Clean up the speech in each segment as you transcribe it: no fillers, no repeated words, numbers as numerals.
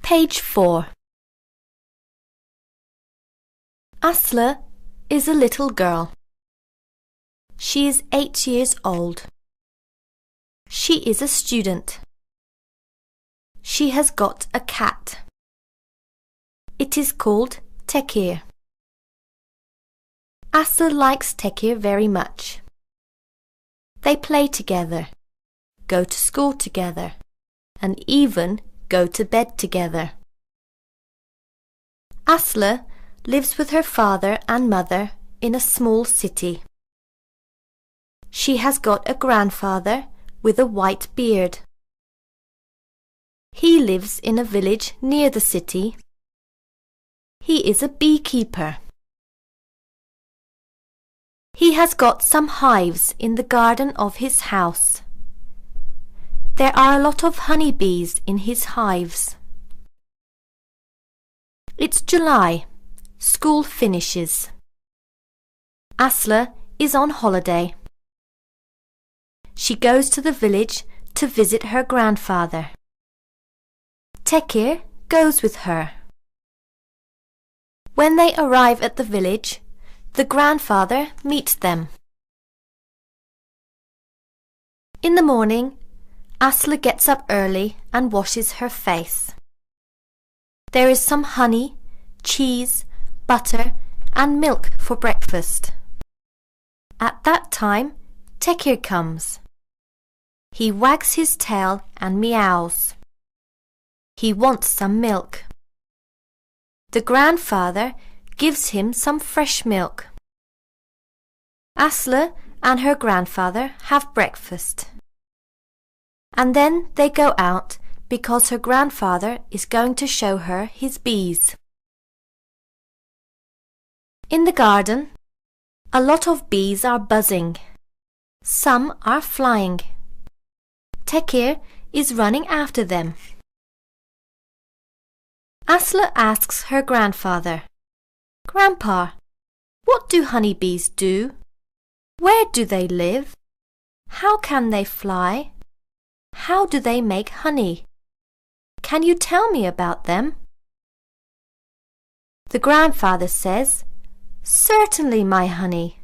Page 4. Aslı is a little girl. She is 8 years old. She is a student. She has got a cat. It is called Tekir. Aslı likes Tekir very much. They play together, go to school together, and even go to bed together. Aslı lives with her father and mother in a small city. She has got a grandfather with a white beard. He lives in a village near the city. He is a beekeeper. He has got some hives in the garden of his house. There are a lot of honeybees in his hives. It's July. School finishes. Aslı is on holiday. She goes to the village to visit her grandfather. Tekir goes with her. When they arrive at the village, the grandfather meets them. In the morning, Aslı gets up early and washes her face. There is some honey, cheese, butter and milk for breakfast. At that time, Tekir comes. He wags his tail and meows. He wants some milk. The grandfather gives him some fresh milk. Aslı and her grandfather have breakfast. And then they go out because her grandfather is going to show her his bees. In the garden, a lot of bees are buzzing. Some are flying. Tekir is running after them. Aslı asks her grandfather, "Grandpa, what do honeybees do? Where do they live? How can they fly? How do they make honey? Can you tell me about them?" The grandfather says, "Certainly, my honey.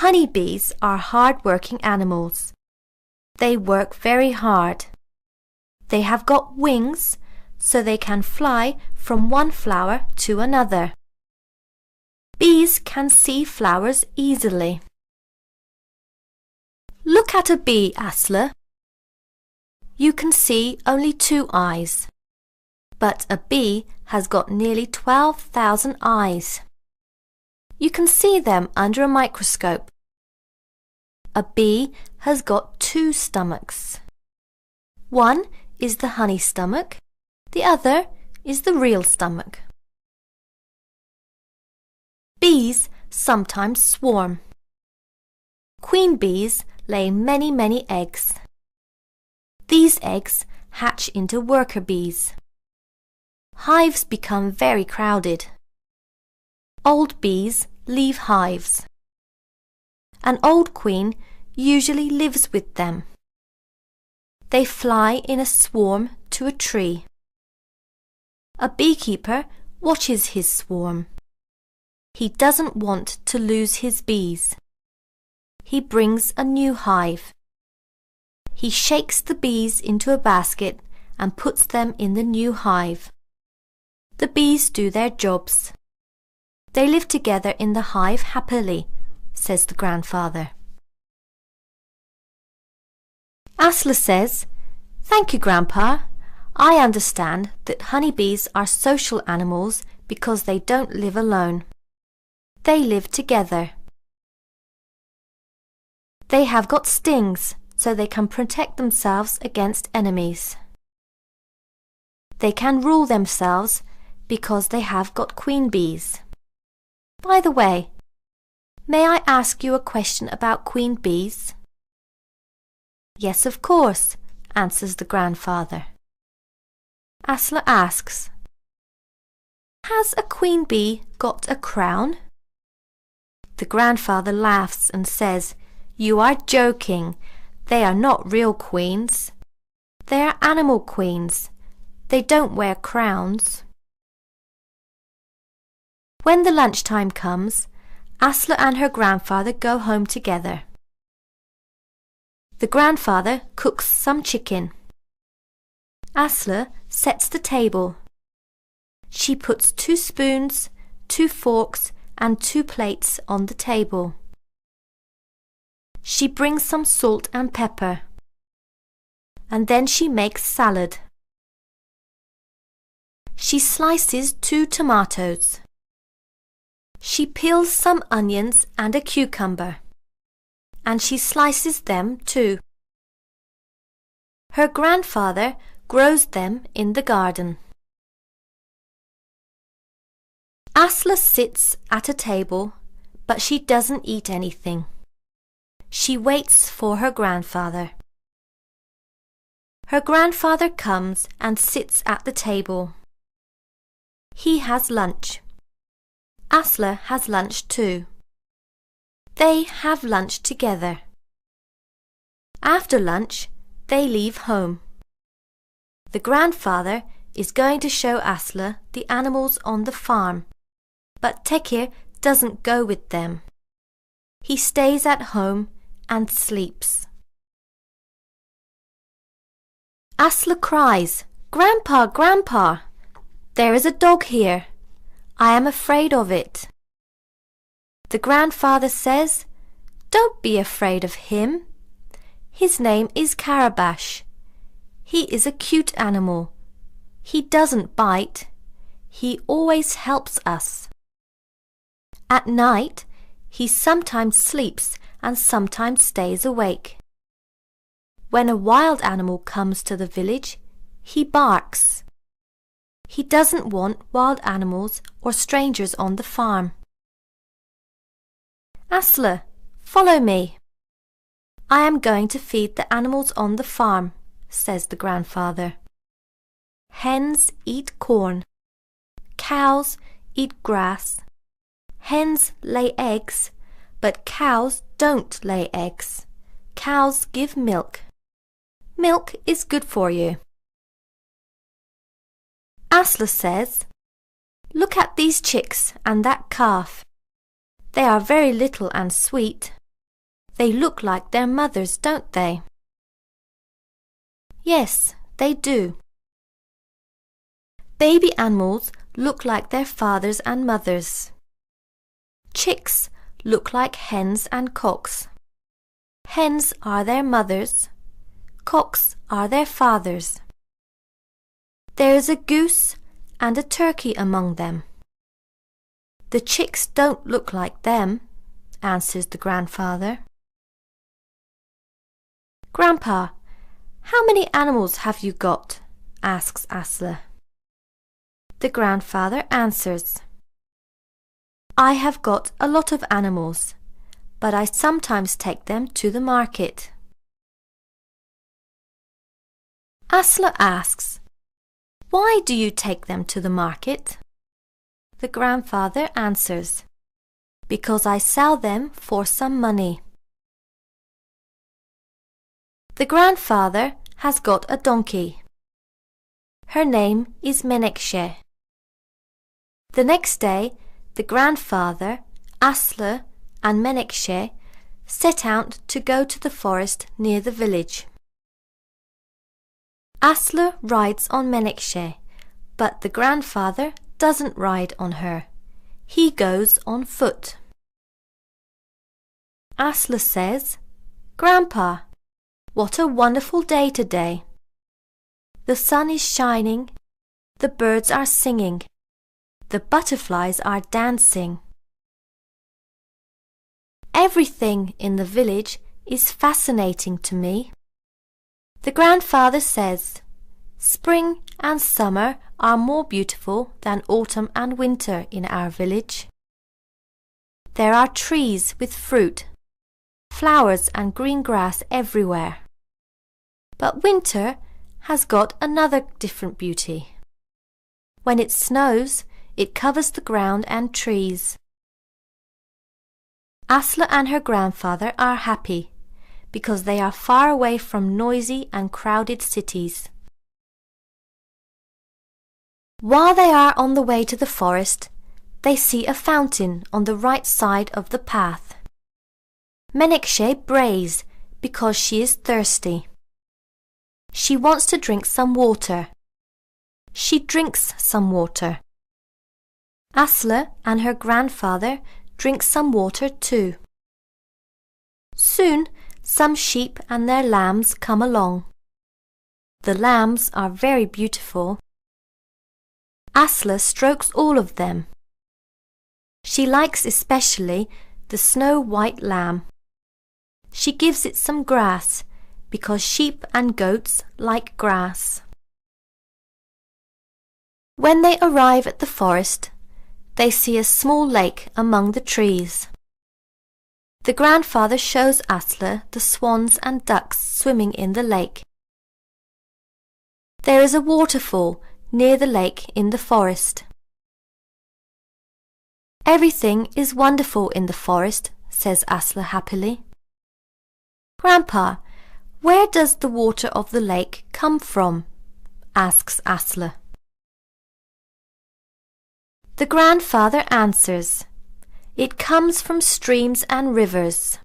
Honeybees are hard-working animals. They work very hard. They have got wings, so they can fly from one flower to another. Bees can see flowers easily." Look at a bee, Aslı. You can see only 2 eyes, but a bee has got nearly 12,000 eyes. You can see them under a microscope. A bee has got 2 stomachs. One is the honey stomach, the other is the real stomach. Bees sometimes swarm. Queen bees lay many eggs. These eggs hatch into worker bees. Hives become very crowded. Old bees leave hives. An old queen usually lives with them. They fly in a swarm to a tree. A beekeeper watches his swarm. He doesn't want to lose his bees. He brings a new hive. He shakes the bees into a basket and puts them in the new hive. The bees do their jobs. They live together in the hive happily, says the grandfather. Aslı says, "Thank you, Grandpa. I understand that honeybees are social animals because they don't live alone. They live together. They have got stings, so they can protect themselves against enemies. They can rule themselves because they have got queen bees. By the way, may I ask you a question about queen bees?" "Yes, of course," answers the grandfather. Aslı asks, "Has a queen bee got a crown?" The grandfather laughs and says, "You are joking. They are not real queens. They are animal queens. They don't wear crowns. When the lunchtime comes, Asla and her grandfather go home together. The grandfather cooks some chicken. Asla sets the table. She puts 2 spoons, 2 forks and 2 plates on the table. She brings some salt and pepper. And then she makes salad. She slices 2 tomatoes. She peels some onions and a cucumber. And she slices them too. Her grandfather grows them in the garden. Asla sits at a table, but she doesn't eat anything. She waits for her grandfather. Her grandfather comes and sits at the table. He has lunch. Asla has lunch too. They have lunch together. After lunch, they leave home. The grandfather is going to show Asla the animals on the farm, but Tekir doesn't go with them. He stays at home and sleeps. Asla cries, "Grandpa, Grandpa! There is a dog here. I am afraid of it." The grandfather says, "Don't be afraid of him. His name is Carabash. He is a cute animal. He doesn't bite. He always helps us. At night, he sometimes sleeps and sometimes stays awake. When a wild animal comes to the village, he barks. He doesn't want wild animals or strangers on the farm." "Asla, follow me. I am going to feed the animals on the farm," says the grandfather. "Hens eat corn. Cows eat grass. Hens lay eggs, but cows don't lay eggs. Cows give milk. Milk is good for you." Asla says, "Look at these chicks and that calf. They are very little and sweet. They look like their mothers, don't they?" "Yes, they do. Baby animals look like their fathers and mothers. Chicks look like hens and cocks. Hens are their mothers. Cocks are their fathers. There is a goose and a turkey among them. The chicks don't look like them," answers the grandfather. "Grandpa, how many animals have you got?" asks Asla. The grandfather answers, "I have got a lot of animals, but I sometimes take them to the market." Asla asks, "Why do you take them to the market?" The grandfather answers, "Because I sell them for some money." The grandfather has got a donkey. Her name is Menekşe. The next day, the grandfather, Asla, and Menekşe set out to go to the forest near the village. Asla rides on Menekşe, but the grandfather doesn't ride on her. He goes on foot. Asla says, "Grandpa, what a wonderful day today. The sun is shining, the birds are singing, the butterflies are dancing. Everything in the village is fascinating to me." The grandfather says, "Spring and summer are more beautiful than autumn and winter in our village. There are trees with fruit, flowers and green grass everywhere. But winter has got another different beauty. When it snows, it covers the ground and trees." Asla and her grandfather are happy because they are far away from noisy and crowded cities. While they are on the way to the forest, they see a fountain on the right side of the path. Menekşe brays because she is thirsty. She wants to drink some water. She drinks some water. Aslı and her grandfather drink some water too. Soon, some sheep and their lambs come along. The lambs are very beautiful. Aslı strokes all of them. She likes especially the snow-white lamb. She gives it some grass because sheep and goats like grass. When they arrive at the forest, they see a small lake among the trees. The grandfather shows Aslı the swans and ducks swimming in the lake. There is a waterfall near the lake in the forest. Everything is wonderful in the forest, says Aslı happily. Grandpa, where does the water of the lake come from? Asks Aslı. The grandfather answers, it comes from streams and rivers.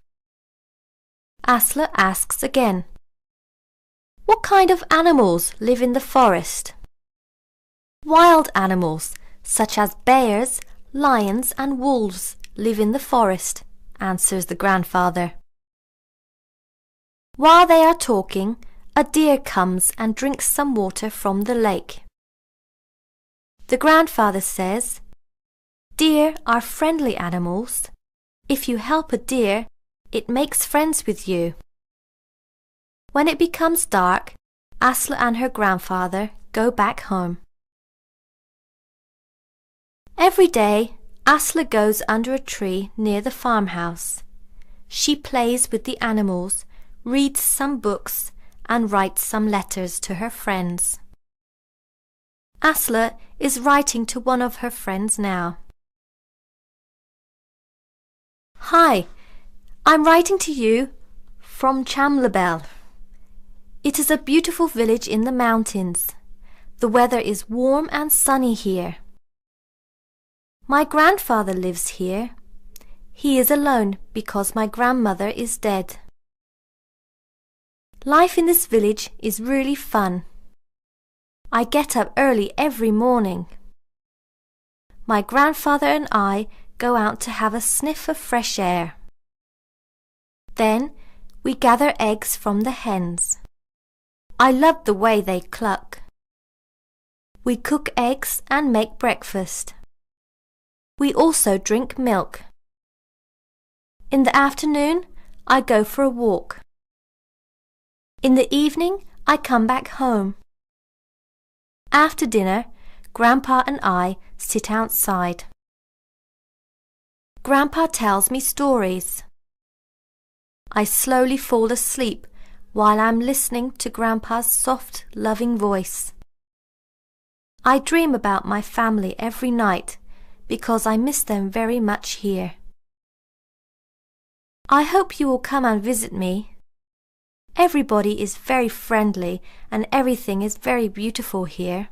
Aslı asks again, what kind of animals live in the forest? Wild animals such as bears, lions and wolves live in the forest, answers the grandfather. While they are talking, a deer comes and drinks some water from the lake. The grandfather says, deer are friendly animals. If you help a deer, it makes friends with you. When it becomes dark, Aslı and her grandfather go back home. Every day, Aslı goes under a tree near the farmhouse. She plays with the animals, reads some books, and writes some letters to her friends. Aslı is writing to one of her friends now. Hi, I'm writing to you from Çamlıbel. It is a beautiful village in the mountains. The weather is warm and sunny here. My grandfather lives here. He is alone because my grandmother is dead. Life in this village is really fun. I get up early every morning. My grandfather and I go out to have a sniff of fresh air. Then we gather eggs from the hens. I love the way they cluck. We cook eggs and make breakfast. We also drink milk. In the afternoon, I go for a walk. In the evening, I come back home. After dinner, Grandpa and I sit outside. Grandpa tells me stories. I slowly fall asleep while I'm listening to Grandpa's soft, loving voice. I dream about my family every night because I miss them very much here. I hope you will come and visit me. Everybody is very friendly and everything is very beautiful here.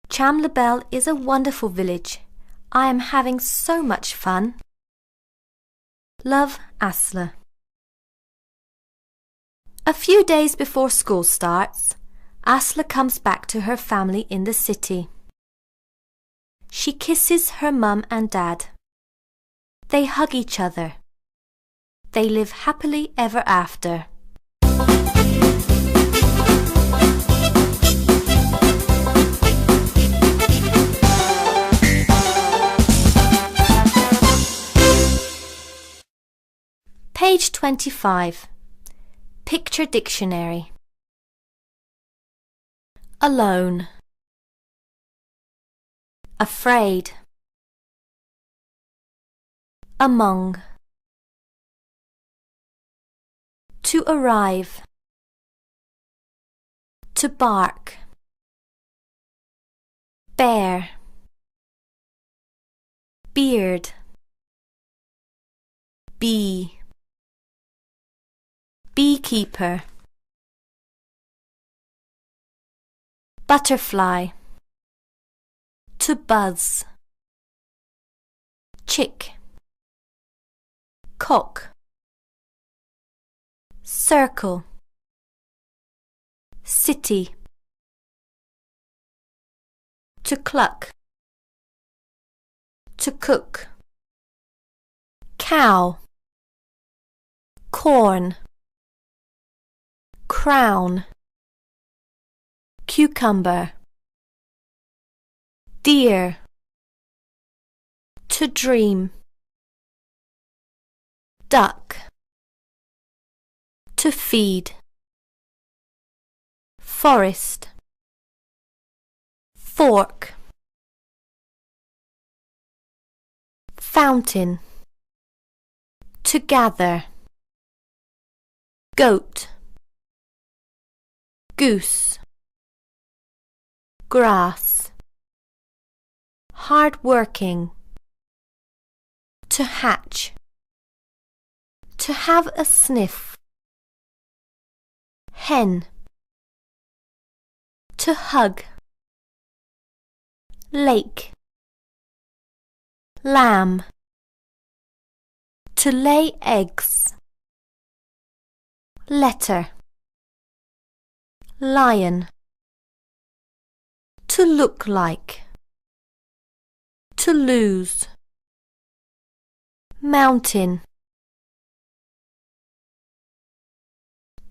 Çamlıbel is a wonderful village. I am having so much fun. Love, Aslı. A few days before school starts, Aslı comes back to her family in the city. She kisses her mum and dad. They hug each other. They live happily ever after. Page 25. Picture Dictionary. Alone. Afraid. Among. To arrive. To bark. Bear. Beard. Bee. Beekeeper. Butterfly. to buzz. Chick, cock, circle, city, to cluck, to cook, cow, corn, crown, cucumber, deer, to dream, duck, to feed, forest, fork, fountain, to gather, goat, goose, grass, hard working, to hatch, to have a sniff, hen, to hug, lake, lamb, to lay eggs, letter, lion, to look like, to lose, mountain,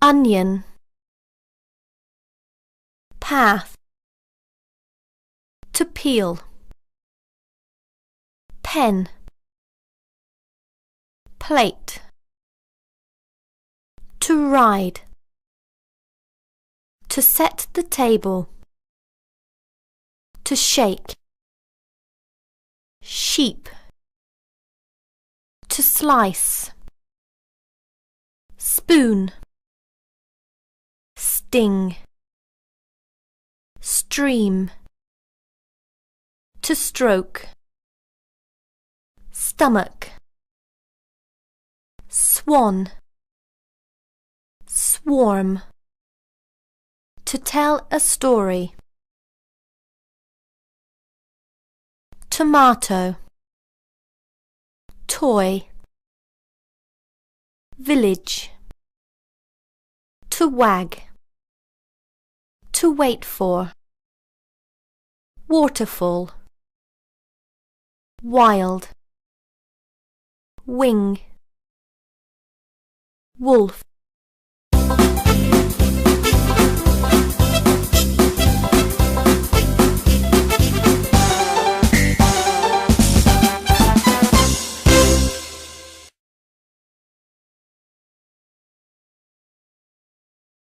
onion, path, to peel, pen, plate, to ride, to set the table, to shake, sheep, to slice, spoon, sting, stream, to stroke, stomach, swan, swarm, to tell a story, tomato, toy, village, to wag, to wait for, waterfall, wild, wing, wolf,